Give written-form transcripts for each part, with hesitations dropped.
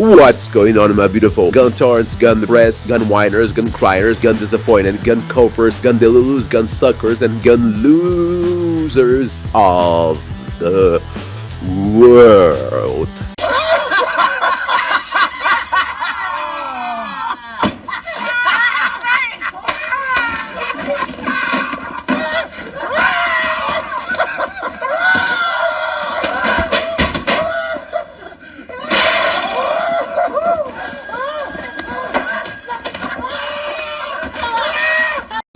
What's going on, my beautiful guntards, gun depressed, gun whiners, gun criers, gun disappointed, gun copers, gun delulus, gun suckers, and gun losers of the world?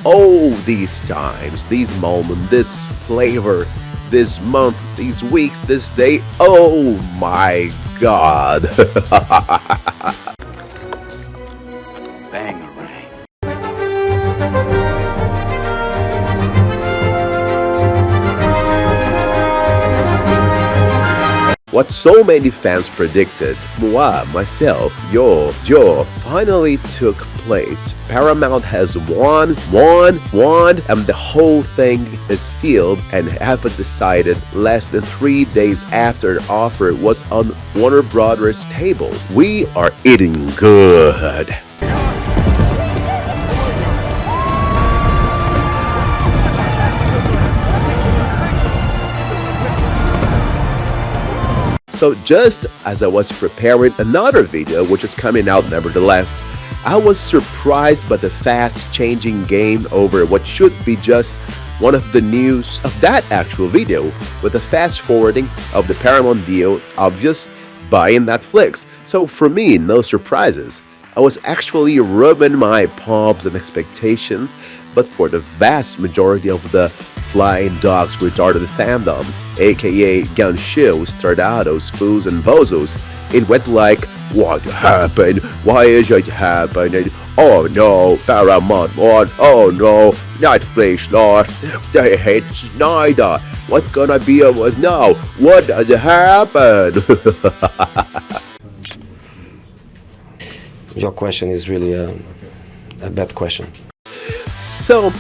Oh, these times, these moments, this flavor, this month, these weeks, this day, oh my God. Bangarang. What so many fans predicted, moi, myself, Joe, finally took place. Paramount has won, and the whole thing is sealed and have decided less than 3 days after the offer was on Warner Brothers' table. We are eating good. So just as I was preparing another video, which is coming out nevertheless, I was surprised by the fast-changing game over what should be just one of the news of that actual video, with the fast-forwarding of the Paramount deal obvious buying Netflix. So for me, no surprises. I was actually rubbing my palms in expectation, but for the vast majority of the flying dogs retarded fandom, aka gun shows, tardados, fools, and bozos, it went like, what happened? Why is it happening? Oh no, Paramount won. Oh no, Netflix lost. They hate Snyder. What's gonna be of us now? What does happen? Your question is really a bad question. So,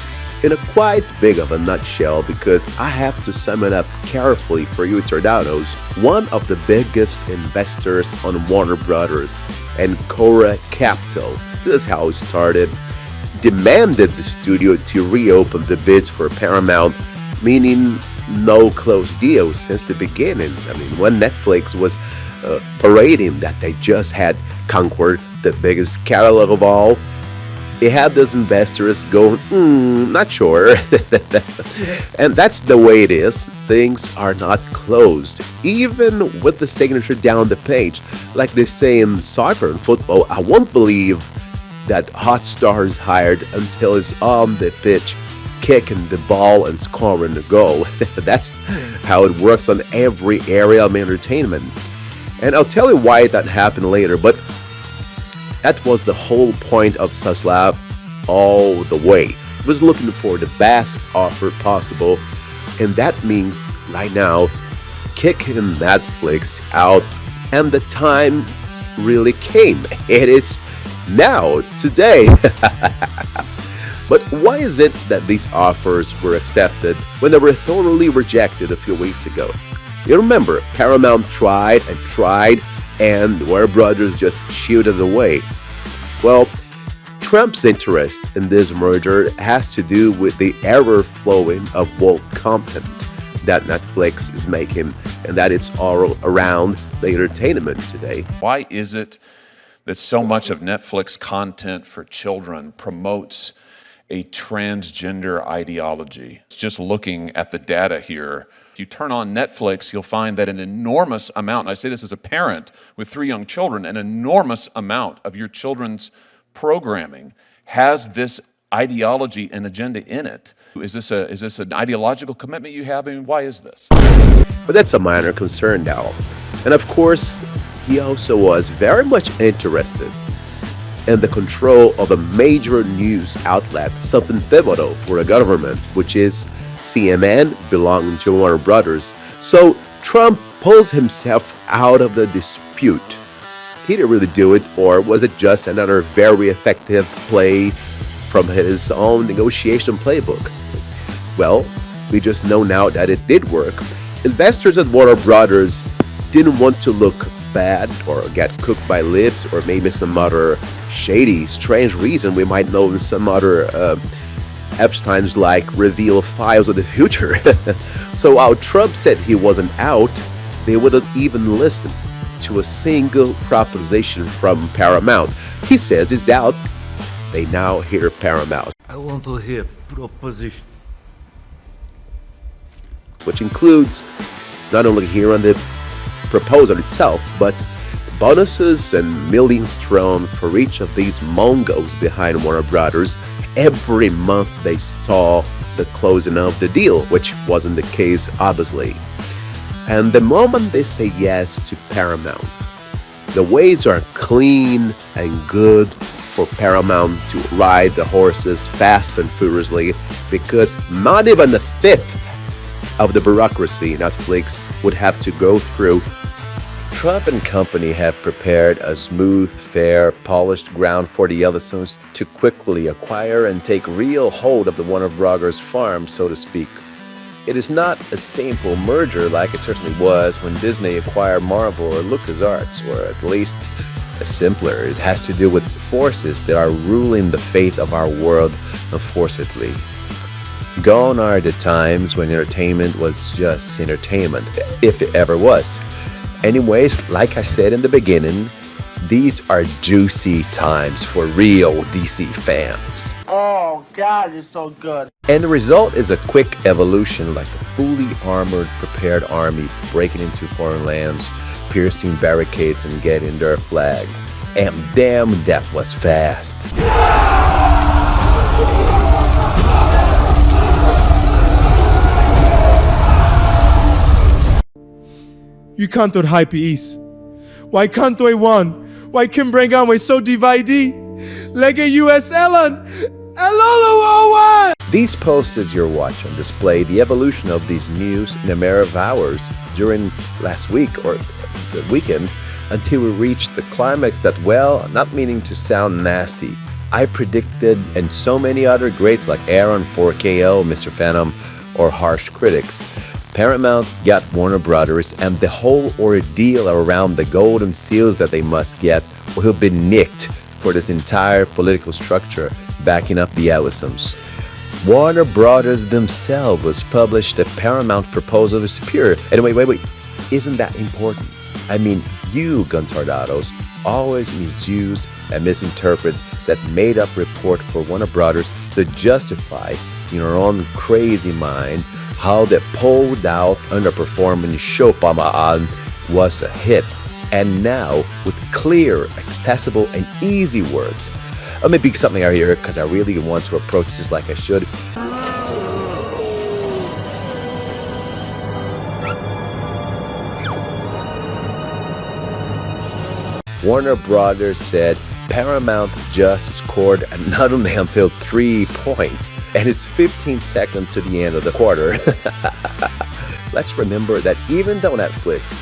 in a quite big of a nutshell, because I have to sum it up carefully for you Tardados, one of the biggest investors on Warner Brothers and Cora Capital, this is how it started, demanded the studio to reopen the bids for Paramount, meaning no closed deals since the beginning. I mean, when Netflix was parading that they just had conquered the biggest catalog of all, it had those investors going, not sure. And that's the way it is. Things are not closed. Even with the signature down the page, like they say in soccer and football, I won't believe that hot star is hired until it's on the pitch, kicking the ball and scoring the goal. That's how it works on every area of entertainment. And I'll tell you why that happened later, but that was the whole point of Zaslav all the way. He was looking for the best offer possible, and that means right now kicking Netflix out, and the time really came. It is now, today. But why is it that these offers were accepted when they were thoroughly rejected a few weeks ago? You remember, Paramount tried, and Warner Brothers just shooed it away. Well, Trump's interest in this merger has to do with the ever-flowing of woke content that Netflix is making, and that it's all around the entertainment today. Why is it that so much of Netflix content for children promotes a transgender ideology? Just looking at the data here, if you turn on Netflix, you'll find that an enormous amount, and I say this as a parent with 3 young children, an enormous amount of your children's programming has this ideology and agenda in it. Is this an ideological commitment you have? I mean, why is this? But that's a minor concern now. And of course, he also was very much interested and the control of a major news outlet, something pivotal for a government, which is CNN, belonging to Warner Brothers. So Trump pulls himself out of the dispute. He didn't really do it, or was it just another very effective play from his own negotiation playbook? Well, we just know now that it did work. Investors at Warner Brothers didn't want to look bad or get cooked by libs or maybe some other shady, strange reason we might know in some other Epstein's like reveal files of the future. So while Trump said he wasn't out, they wouldn't even listen to a single proposition from Paramount. He says he's out. They now hear Paramount. I want to hear proposition. Which includes not only hearing the proposal itself, but bonuses and millions thrown for each of these Mongols behind Warner Brothers every month they stall the closing of the deal, which wasn't the case, obviously. And the moment they say yes to Paramount, the ways are clean and good for Paramount to ride the horses fast and furiously, because not even a fifth of the bureaucracy Netflix would have to go through. Trump and company have prepared a smooth, fair, polished ground for the Ellisons to quickly acquire and take real hold of the Warner Brothers farm, so to speak. It is not a simple merger like it certainly was when Disney acquired Marvel or LucasArts, or at least simpler. It has to do with forces that are ruling the fate of our world, unfortunately. Gone are the times when entertainment was just entertainment, if it ever was. Anyways, like I said in the beginning, these are juicy times for real DC fans. Oh God, it's so good. And the result is a quick evolution, like a fully armored, prepared army breaking into foreign lands, piercing barricades and getting their flag. And damn, that was fast. You can't do hype is. Why can't I one? Why can bring on way so divided? Like a USAL one. These posters you're watching display the evolution of these news in a matter of hours during last week or the weekend until we reached the climax that, well, not meaning to sound nasty, I predicted, and so many other greats like Aaron 4KO, Mr. Phantom, or harsh critics. Paramount got Warner Brothers, and the whole ordeal around the golden seals that they must get will be nicked for this entire political structure backing up the Ellisons. Warner Brothers themselves published a Paramount proposal to Superior. And wait, isn't that important? I mean, you, Guntardados, always misuse and misinterpret that made-up report for Warner Brothers to justify, in your own crazy mind, how the pulled-out, underperforming Chopama'an was a hit, and now with clear, accessible, and easy words. Let me pick something out here because I really want to approach this like I should. Warner Brothers said Paramount just scored not only unveiled 3 points, and it's 15 seconds to the end of the quarter. Let's remember that even though Netflix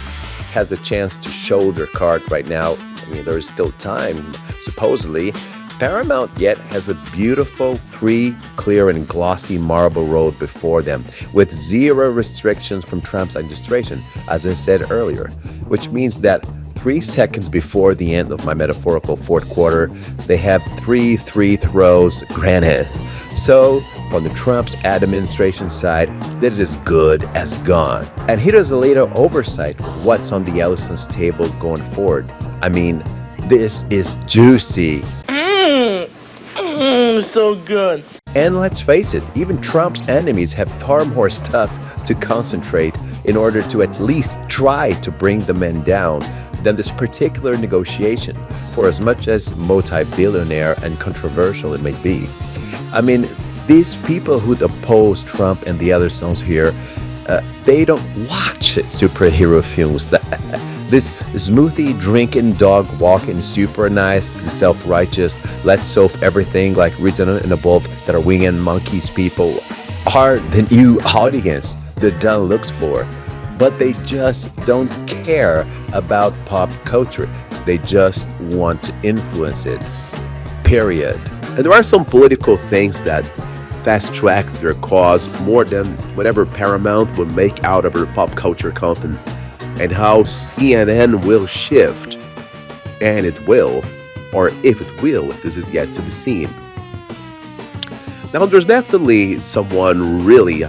has a chance to show their card right now, I mean, there is still time, supposedly, Paramount yet has a beautiful 3 clear and glossy marble road before them, with 0 restrictions from Trump's administration, as I said earlier, which means that 3 seconds before the end of my metaphorical fourth quarter, they have 3 free throws granted. So, from the Trump's administration side, this is good as gone. And here's a little oversight of what's on the Ellison's table going forward. I mean, this is juicy. So good. And let's face it, even Trump's enemies have far more stuff to concentrate in order to at least try to bring the men down than this particular negotiation, for as much as multi-billionaire and controversial it may be. I mean, these people who oppose Trump and the other songs here, they don't watch superhero films. This smoothie drinking, dog walking, super nice, self-righteous, let's solve everything like reason and above that are winging monkeys people are the new audience that Don looks for. But they just don't care about pop culture. They just want to influence it. Period. And there are some political things that fast-track their cause more than whatever Paramount will make out of their pop culture content. And how CNN will shift, and it will, or if it will, this is yet to be seen. Now, there's definitely someone really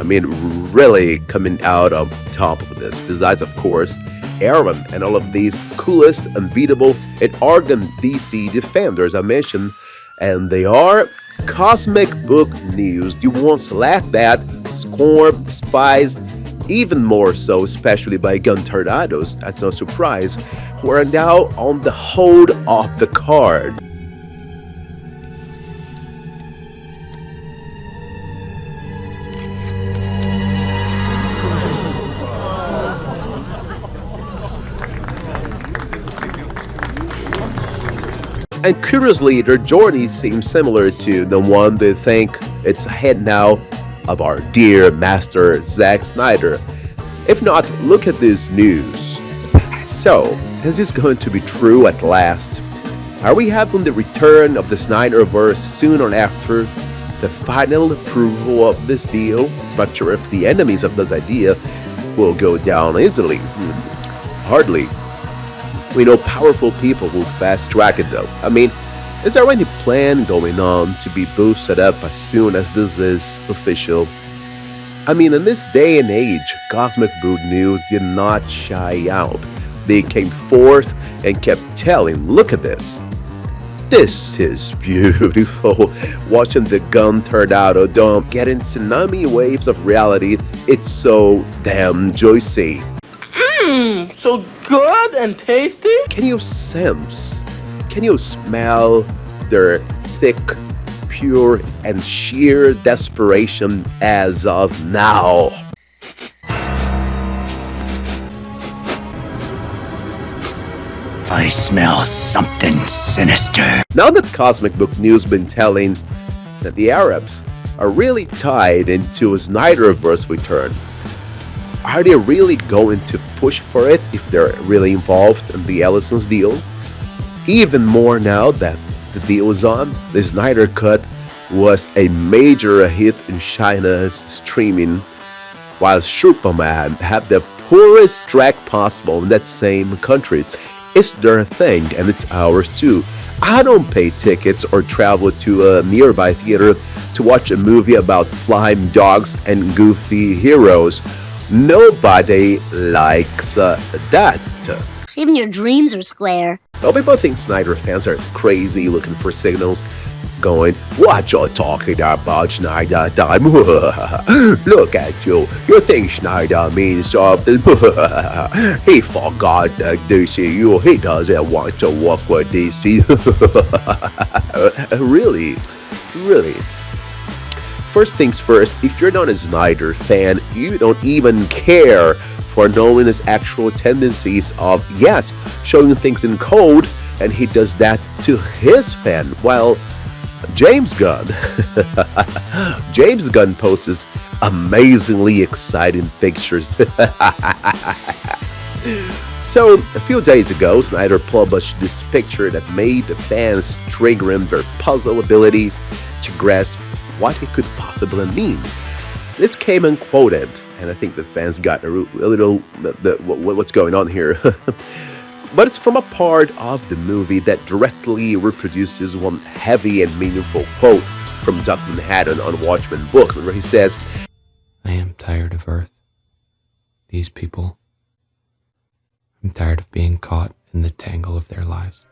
coming out on top of this, besides, of course, Aaron and all of these coolest, unbeatable, and ardent DC defenders I mentioned, and they are Cosmic Book News, the ones like that, scorned, despised, even more so, especially by Guntardados, that's no surprise, who are now on the hold of the card. And curiously, their journey seems similar to the one they think it's ahead now of our dear master Zack Snyder. If not, look at this news. So, is this going to be true at last? Are we having the return of the SNYDERVERSE soon or after the final approval of this deal? Not sure if the enemies of this idea will go down easily. Hardly. We know powerful people will fast track it though. I mean, is there any plan going on to be boosted up as soon as this is official? I mean, in this day and age, Cosmic Book News did not shy out. They came forth and kept telling, look at this. This is beautiful. Watching the Guntardado dome getting tsunami waves of reality, it's so damn juicy. So good and tasty. Can you sense? Can you smell their thick, pure, and sheer desperation as of now? I smell something sinister. Now that Cosmic Book News been telling that the Arabs are really tied into a SNYDERVERSE return, are they really going to push for it if they're really involved in the Ellison's deal? Even more now that the deal is on, the Snyder Cut was a major hit in China's streaming, while Superman had the poorest track possible in that same country. It's their thing and it's ours too. I don't pay tickets or travel to a nearby theater to watch a movie about flying dogs and goofy heroes. Nobody likes that. Even your dreams are square. Well, people think Snyder fans are crazy looking for signals, going, what you talking about, Snyder time? Look at you. You think Snyder means something? He forgot DCU. He doesn't want to work with DC. Really. First things first, if you're not a Snyder fan, you don't even care for knowing his actual tendencies of, yes, showing things in code, and he does that to his fan, while James Gunn posts amazingly exciting pictures. So, a few days ago, Snyder published this picture that made the fans trigger him their puzzle abilities to grasp what it could possibly mean. This came unquoted, and I think the fans got a little what's going on here. But it's from a part of the movie that directly reproduces one heavy and meaningful quote from Doc Manhattan on Watchmen book, where he says, I am tired of Earth. These people. I'm tired of being caught in the tangle of their lives.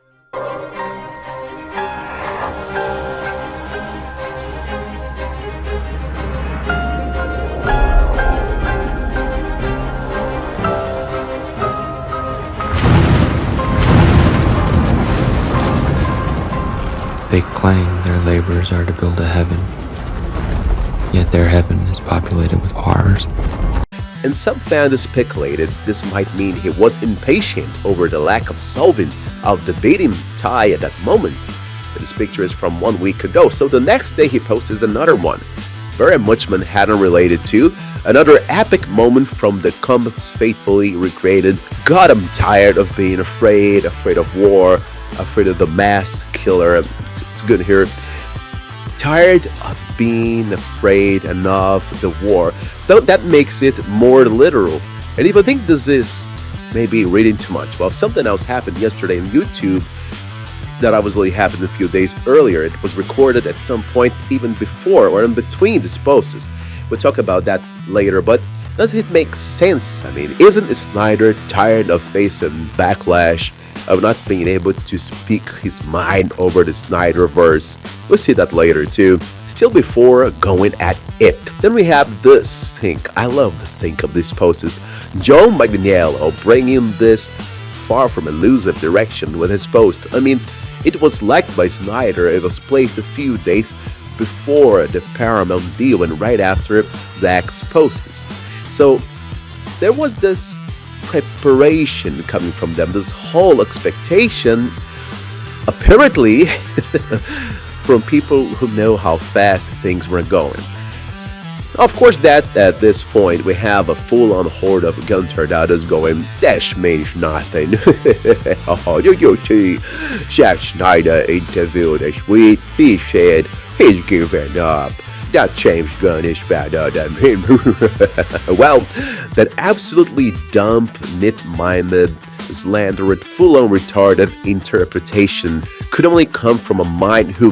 They claim their labors are to build a heaven, yet their heaven is populated with horrors. And some fans speculated this might mean he was impatient over the lack of solving of the beating tie at that moment. This picture is from 1 week ago, so the next day he posts another one, very much Manhattan related to, another epic moment from the comics faithfully recreated. God, I'm tired of being afraid of war, afraid of the mass killer. It's good here. Tired of being afraid enough of the war. Though that makes it more literal. And if I think this is maybe reading too much, well, something else happened yesterday on YouTube that obviously happened a few days earlier. It was recorded at some point even before or in between these posts. We'll talk about that later, but does it make sense? I mean, isn't Snyder tired of facing backlash, of not being able to speak his mind over the Snyderverse? We'll see that later too. Still before going at it, then we have the sync. I love the sync of these posts. Joe Manganiello bringing this far from elusive direction with his post. I mean, it was liked by Snyder. It was placed a few days before the Paramount deal and right after Zack's posts. So there was this preparation coming from them, this whole expectation, apparently, from people who know how fast things were going. Of course, that at this point we have a full-on horde of Guntarders going, "Das means nothing." Oh, you see, Zack Snyder interviewed this week. He said he's giving up. That James Gunn is better than him. Well, that absolutely dumb, nit-minded, slandered, full-on retarded interpretation could only come from a mind who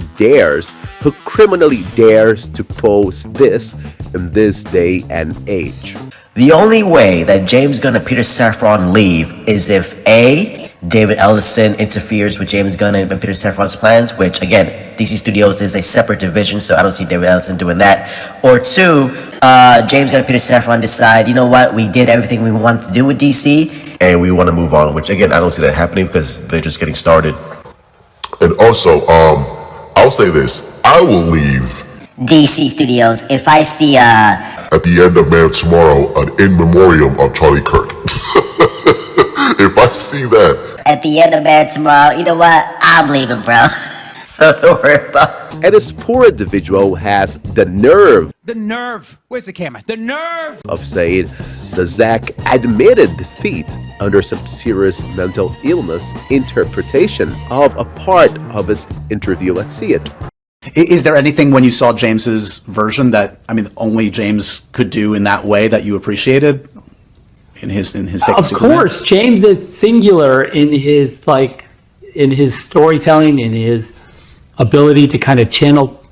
criminally dares to post this in this day and age. The only way that James Gunn and Peter Safran leave is if A, David Ellison interferes with James Gunn and Peter Safran's plans, which again, DC Studios is a separate division, so I don't see David Ellison doing that. Or two, James Gunn and Peter Safran decide, you know what, we did everything we wanted to do with DC, and we want to move on, which again, I don't see that happening because they're just getting started. And also, I'll say this, I will leave DC Studios if I see at the end of Man Tomorrow an in memoriam of Charlie Kirk. If I see that at the end of Man Tomorrow, you know what? I'm leaving, bro. So don't worry about And this poor individual has the nerve. Where's the camera? The nerve Of saying the Zack admitted defeat under some serious mental illness interpretation of a part of his interview. Let's see it. Is there anything when you saw James's version that, I mean, only James could do in that way that you appreciated in his take? Of course, James is singular in his storytelling, in his ability to kind of channel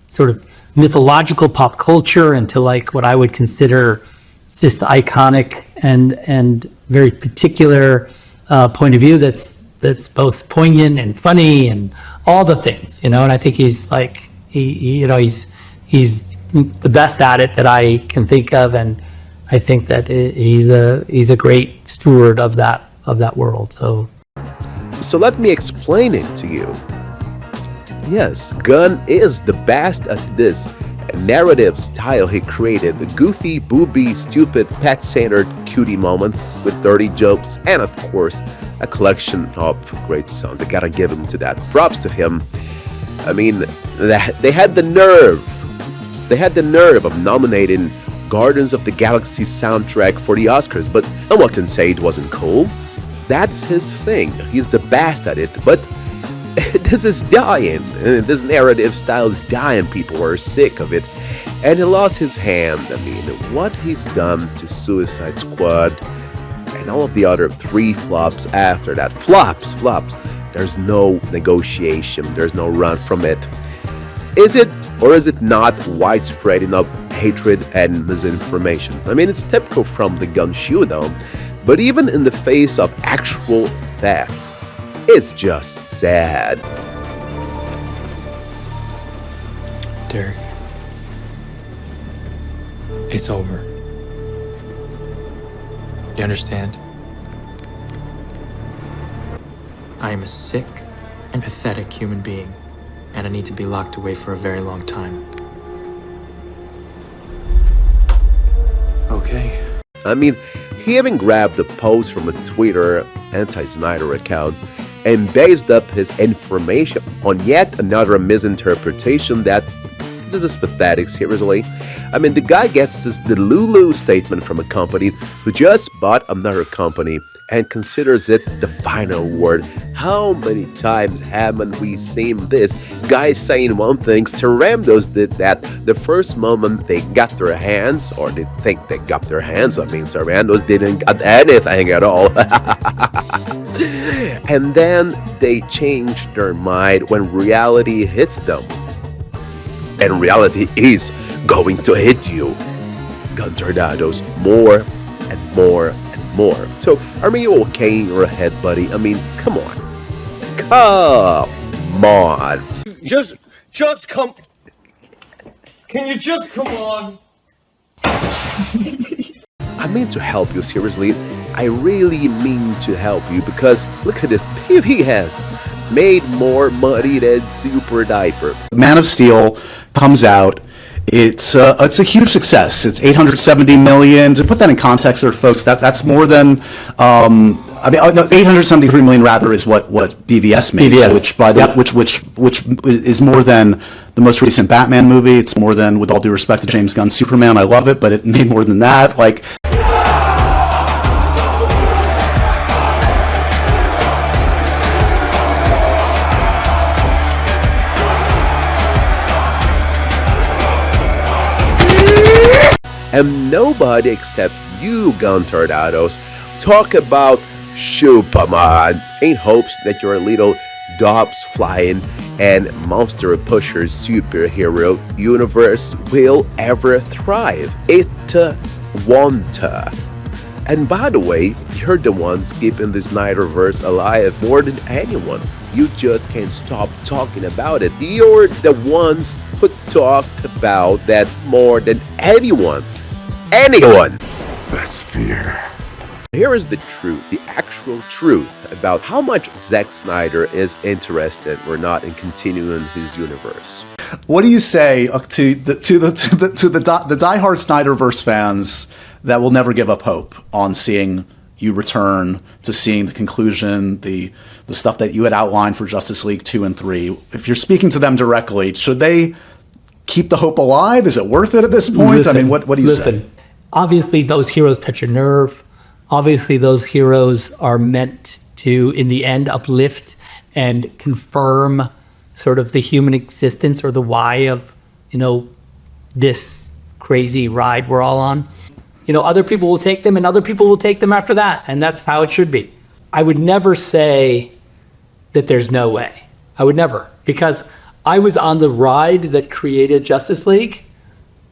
sort of mythological pop culture into like what I would consider just iconic and very particular point of view that's both poignant and funny and all the things, you know. And I think he's like he's the best at it that I can think of, and I think that he's a great steward of that world. So let me explain it to you. Yes, Gunn is the best at this narrative style he created. The goofy, booby, stupid, pet-centered cutie moments with dirty jokes, and of course, a collection of great songs. I gotta give him to that. Props to him. I mean, they had the nerve. They had the nerve of nominating Guardians of the Galaxy soundtrack for the Oscars, but no one can say it wasn't cool. That's his thing. He's the best at it, but this is dying. This narrative style is dying. People are sick of it. And he lost his hand. I mean, what he's done to Suicide Squad and all of the other 3 flops after that. Flops. There's no negotiation. There's no run from it. Is it or is it not widespread enough hatred and misinformation? I mean, it's typical from the Gunn shoe though. But even in the face of actual facts, it's just sad. Derek, it's over. You understand? I am a sick and pathetic human being, and I need to be locked away for a very long time. Okay. I mean, he even grabbed a post from a Twitter anti-Snyder account and based up his information on yet another misinterpretation that this is pathetic, seriously. I mean, the guy gets this Delulu statement from a company who just bought another company and considers it the final word. How many times haven't we seen this? Guys saying one thing, Sarandos did that the first moment they got their hands, or they think they got their hands, I mean, Sarandos didn't got anything at all. And then they change their mind when reality hits them. And reality is going to hit you, Guntardados, more and more and more. So, are you okay in your head, buddy? I mean, come on. Come on. Just come. Can you just come on? I mean to help you, seriously. I really mean to help you because look at this. PV has made more money than Super Diaper. Man of Steel comes out. It's a huge success. It's 870 million. To put that in context, there, folks, that's more than 873 million rather is what BVS made, which by the which is more than the most recent Batman movie. It's more than, with all due respect to James Gunn's Superman. I love it, but it made more than that. Like. And nobody except you, Guntardados, talk about Superman in hopes that your little dogs flying and monster pusher superhero universe will ever thrive. It won't. And by the way, you're the ones keeping the Snyderverse alive more than anyone. You just can't stop talking about it. You're the ones who talked about that more than anyone. That's fear. Here is the truth, the actual truth about how much Zack Snyder is interested or not in continuing his universe. What do you say to the diehard Snyderverse fans that will never give up hope on seeing you return, to seeing the conclusion, the stuff that you had outlined for Justice League 2 and 3? If you're speaking to them directly, should they keep the hope alive? Is it worth it at this point? Listen, I mean, what do you say? Obviously, those heroes touch a nerve. Obviously, those heroes are meant to, in the end, uplift and confirm sort of the human existence or the why of, this crazy ride we're all on. Other people will take them and other people will take them after that. And that's how it should be. I would never say that there's no way. I would never, because I was on the ride that created Justice League.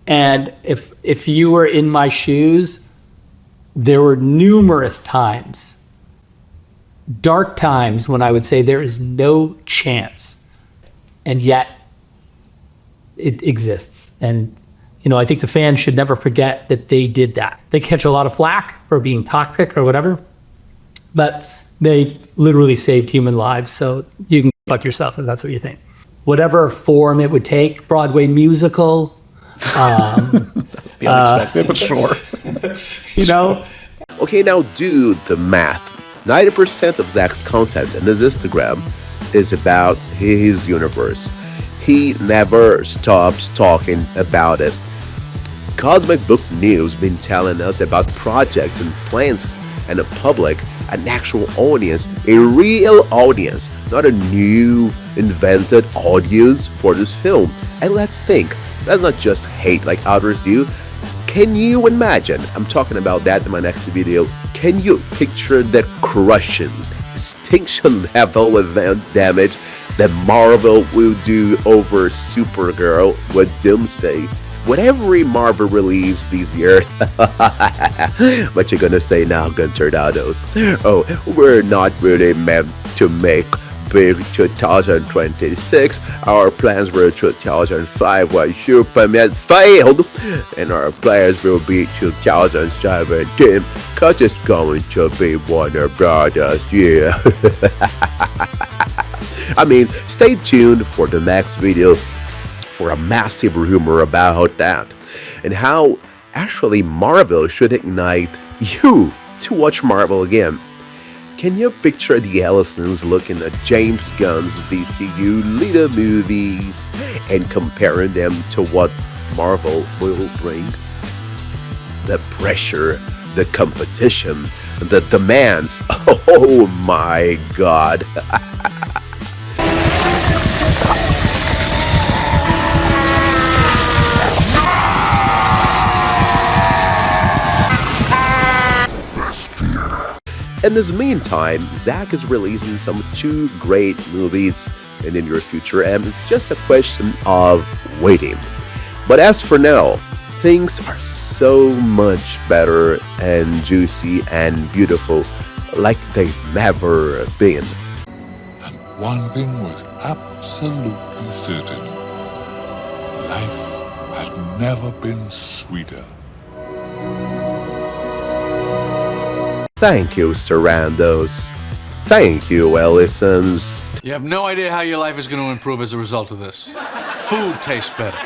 And if you were in my shoes, there were numerous times, dark times, when I would say there is no chance. And yet it exists. And, I think the fans should never forget that they did that. They catch a lot of flack for being toxic or whatever, but they literally saved human lives. So you can fuck yourself if that's what you think. Whatever form it would take, Broadway musical, the unexpected, but sure. Okay, now do the math. 90% of Zack's content in his Instagram is about his universe. He never stops talking about it. Cosmic Book News been telling us about projects and plans and a public, an actual audience, a real audience, not a new invented audience for this film. And let's think, let's not just hate like others do. Can you imagine, I'm talking about that in my next video, can you picture the crushing, extinction level event damage that Marvel will do over Supergirl with Doomsday? With every Marvel release this year. What you gonna say now, Guntardados? Oh, we're not really meant to make big 2026. Our plans were 2005 when Superman failed, and our plans will be 2017 cause it's going to be Warner Brothers, yeah. I mean, stay tuned for the next video for a massive rumor about that and how Actually, Marvel should ignite you to watch Marvel again. Can you picture the Allisons looking at James Gunn's DCU leader movies and comparing them to what Marvel will bring? The pressure, the competition, the demands. Oh my God. In this meantime, Zack is releasing some 2 great movies in the near future, and it's just a question of waiting. But as for now, things are so much better and juicy and beautiful like they've never been. And one thing was absolutely certain. Life had never been sweeter. Thank you, Sarandos. Thank you, Allisons. You have no idea how your life is going to improve as a result of this. Food tastes better.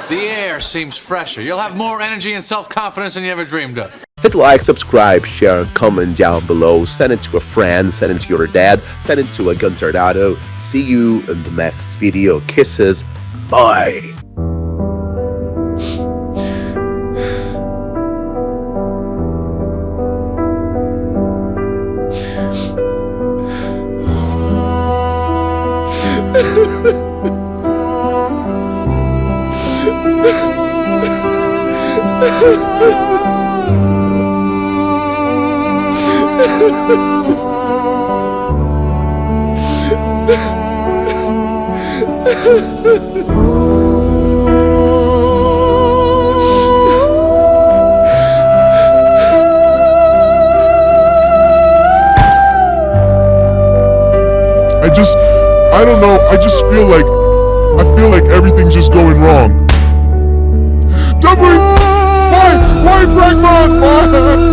The air seems fresher. You'll have more energy and self-confidence than you ever dreamed of. Hit like, subscribe, share, comment down below. Send it to a friend, send it to your dad, send it to a Guntardado. See you in the next video. Kisses. Bye. I don't know, I just feel like everything's just going wrong. Why, Fragmon? Why?